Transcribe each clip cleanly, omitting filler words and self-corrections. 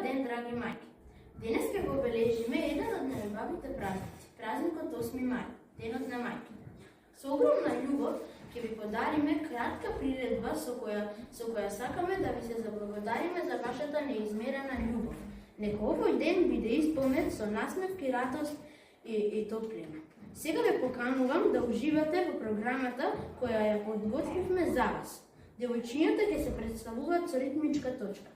ден, драги мајки! Денес ќе го обележиме еден од најубавите празници, празникот 8 мај, денот на мајки. Со огромна љубов ќе ви подариме кратка приредба со која сакаме да ви се заблагодариме за вашата неизмерена љубов. Нека овој ден биде исполнет со насмевки, радост и топлина. Сега ве поканувам да уживате во програмата која ја подготвивме за вас. Девојчињата ќе се представуваат со ритмичка точка.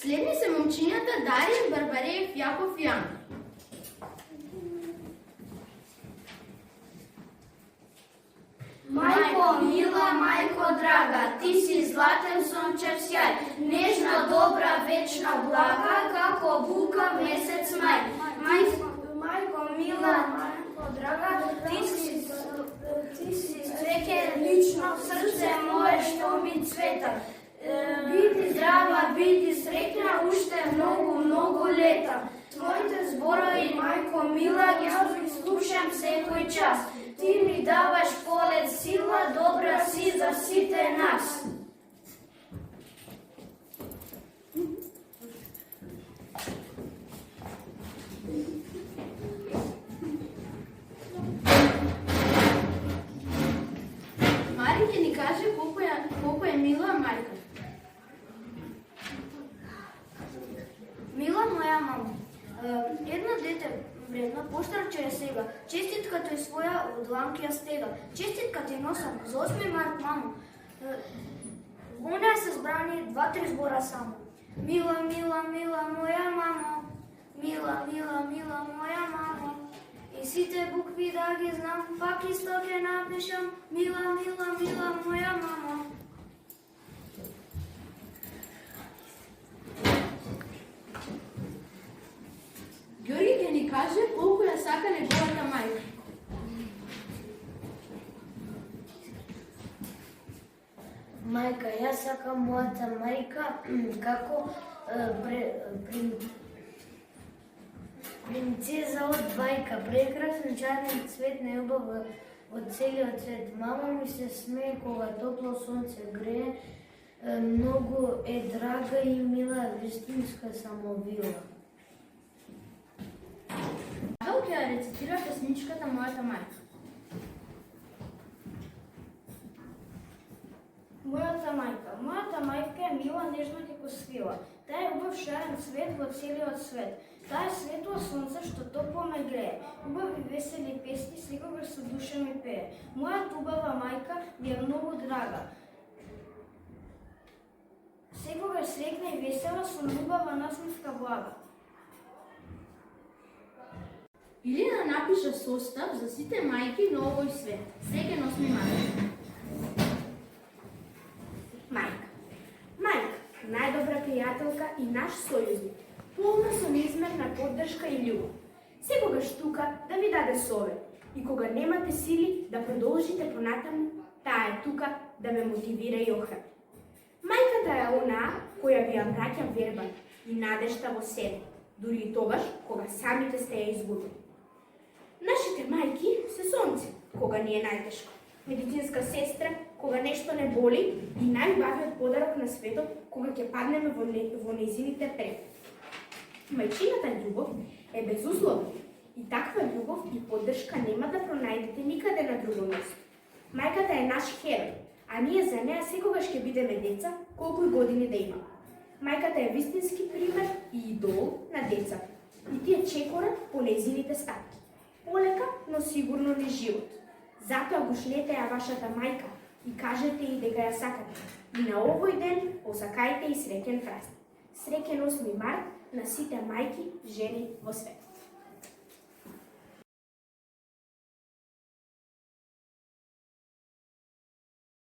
Следни се момчињата Дарин, Барбареев, Јаков и Ана. Мајко мила, мајко драга, ти си златен сончев сјај, нежна, добра, вечна, блага, како бука месец мај. Мајко мила, мајко драга, ти си цвеќе лично, срце мое што ми цвета. Биди здрава, биди среќна, уште многу лета. Твоите зборови, мајко мила, јас ги слушам секој час. Ти ми даваш полет сила, добра си за сите нас. Мари ќе ни каже колку е мила мајка. Мила моја мама, едно дете вредно, поштар чрез сега, честитка тој своја од дланки ја стега, честитка ти носам за 8 март, мамо. Во неја се збрани 2-3 збора само. Мила, мила, мила моја мамо, мила, мила, мила моја мамо. И сите букви да ги знам, пак исто ќе напишам, мила, мила, мила моја мамо. Ѓорги ќе ни каже колку ја сака неговата мајка. Мајка, јас сакам мојата мајка како Принцеза од бајка, прекрасен чарен цвет најубав од целиот свет. Мама ми се смее кога топло сонце грее, многу е драга и мила, вистинска самовила. Павел ќе ја рецитира песничката Мојата мајка. Мојата мајка е мила, нежна како свила. Таа е убав шарен цвет во целиот свет. Таа е светло сонце што топло ме грее. Убави весели песни секогаш со душа ми пее. Мојата убава мајка ми е многу драга. Секогаш среќна и весела со убава насмивка блага. Илина напиша состав за сите мајки на овој свет. Среќен 8 мај. Мајка, најдобра пријателка и наш сојузник, полна со неизмерна поддршка и љубов. Секогаш тука да ви даде совет и кога немате сили да продолжите понатаму, таа е тука да ме мотивира и охрабри. Мајката е онаа која ви ја враќа верба и надежта во себе, дури и тогаш кога самите сте ја изгубили. Нашите мајки се сонце кога ни е најтешко, медицинска сестра кога нешто не боли и најубавиот подарок на светот кога ќе паднеме во нејзините препи. Мајчината љубов е безусловна и таква љубов и поддршка нема да пронајдете никаде на друго место. Мајката е наш херој, а ние за неа секогаш ќе бидеме деца, колку и години да имаме. Мајката е вистински пример и идол на децата и тие чекорат по нејзините стапки. Полека, но сигурно низ живот. Затоа гушнете ја вашата мајка и кажете и дека ја сакате. И на овој ден посакајте и среќен празник. Среќен 8 март на сите мајки, жени во свет.